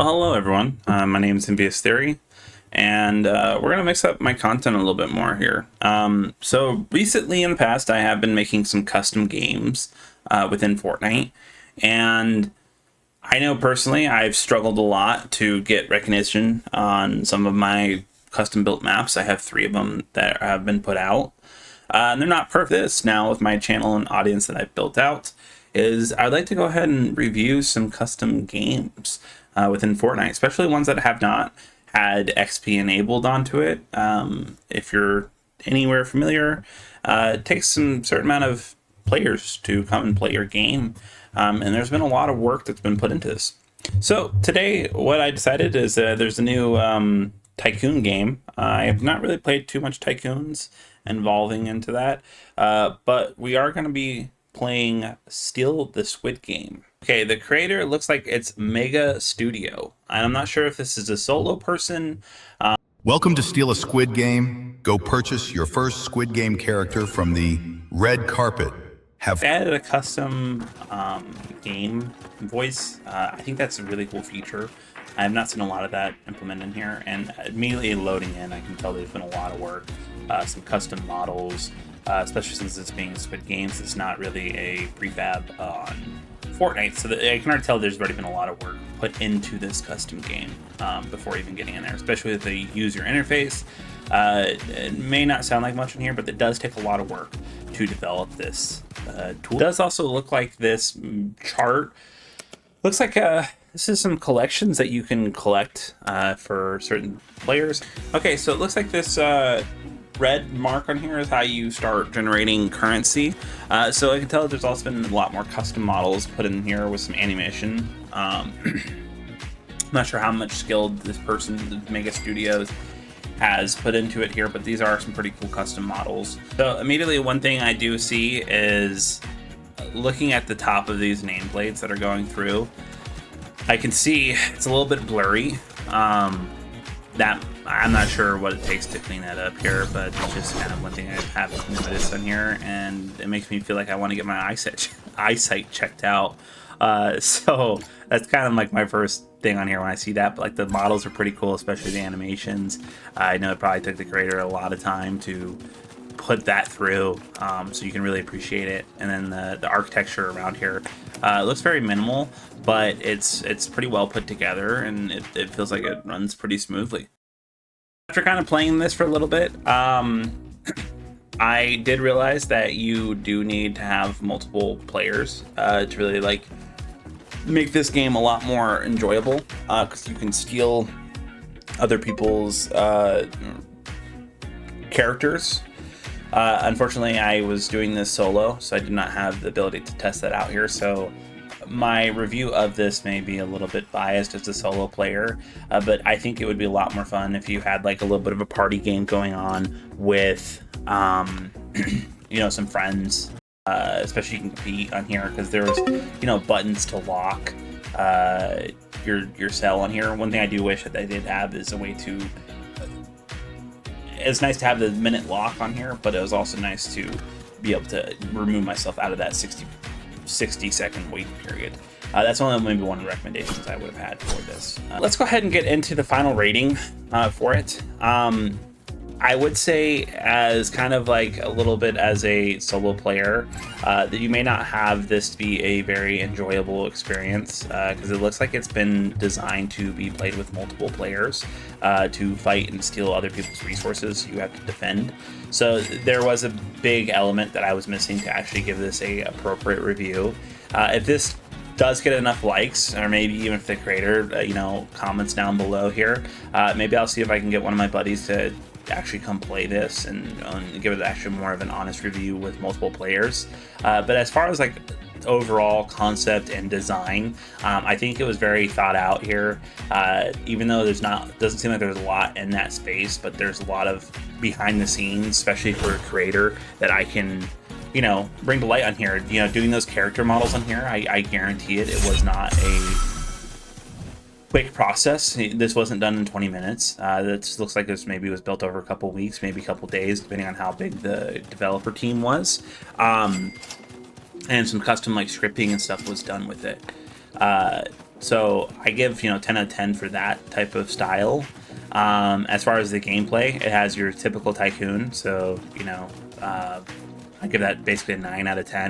Well, hello everyone. My name is Envious Theory, and we're gonna mix up my content a little bit more here. So recently in the past, I have been making some custom games within Fortnite, and I know personally I've struggled a lot to get recognition on some of my custom built maps. I have 3 of them that have been put out. And they're not perfect. This now with my channel and audience that I've built out is I'd like to go ahead and review some custom games within Fortnite, especially ones that have not had XP enabled onto it. If you're anywhere familiar, it takes some certain amount of players to come and play your game, and there's been a lot of work that's been put into this. So today, what I decided is there's a new Tycoon game. I have not really played too much Tycoons involving into that, but we are going to be playing Steal the Squid Game. Okay, the creator looks like it's Mega Studio, and I'm not sure if this is a solo person. Welcome to Steal a Squid Game. Go purchase your first Squid Game character from the red carpet. Have added a custom game voice. I think that's a really cool feature. I have not seen a lot of that implemented in here, and immediately loading in, I can tell there's been a lot of work. Some custom models, especially since it's being Squid Games. It's not really a prefab on Fortnite, so I can already tell there's already been a lot of work put into this custom game before even getting in there, especially with the user interface. It may not sound like much in here, but it does take a lot of work to develop this tool. It does also look like this chart looks like this is some collections that you can collect for certain players. Okay, so it looks like this red mark on here is how you start generating currency. So I can tell there's also been a lot more custom models put in here with some animation. I'm not sure how much skilled this person, the Mega Studios, has put into it here, but these are some pretty cool custom models. So immediately one thing I do see is looking at the top of these nameplates that are going through, I can see it's a little bit blurry. That I'm not sure what it takes to clean that up here, but it's just kind of one thing I have noticed on here, and it makes me feel like I want to get my eyesight checked out. So that's kind of like my first thing on here when I see that. But like the models are pretty cool, especially the animations. I know it probably took the creator a lot of time to put that through, so you can really appreciate it. And then the architecture around here looks very minimal, but it's pretty well put together, and it feels like it runs pretty smoothly. After kind of playing this for a little bit, I did realize that you do need to have multiple players to really like make this game a lot more enjoyable, because you can steal other people's characters. Unfortunately, I was doing this solo, so I did not have the ability to test that out here. So my review of this may be a little bit biased as a solo player, but I think it would be a lot more fun if you had like a little bit of a party game going on with, you know, some friends. Especially you can compete on here because there's, you know, buttons to lock your cell on here. One thing I do wish that they did have is a way to. It's nice to have the minute lock on here, but it was also nice to be able to remove myself out of that 60-second waiting period. That's only maybe one of the recommendations I would have had for this. Let's go ahead and get into the final rating for it. I would say as kind of like a little bit as a solo player, that you may not have this to be a very enjoyable experience, because it looks like it's been designed to be played with multiple players to fight and steal other people's resources you have to defend. So there was a big element that I was missing to actually give this a appropriate review. If this does get enough likes, or maybe even if the creator, you know, comments down below here, maybe I'll see if I can get one of my buddies to actually come play this and give it actually more of an honest review with multiple players. But as far as like overall concept and design, I think it was very thought out here. Even though doesn't seem like there's a lot in that space, but there's a lot of behind the scenes, especially for a creator, that I can, you know, bring to light on here. You know, doing those character models on here, I guarantee it was not a quick process. This wasn't done in 20 minutes. This looks like this maybe was built over a couple weeks, maybe a couple days, depending on how big the developer team was. And some custom like scripting and stuff was done with it. So I give 10 out of 10 for that type of style. As far as the gameplay, it has your typical Tycoon, so I give that basically a 9 out of 10.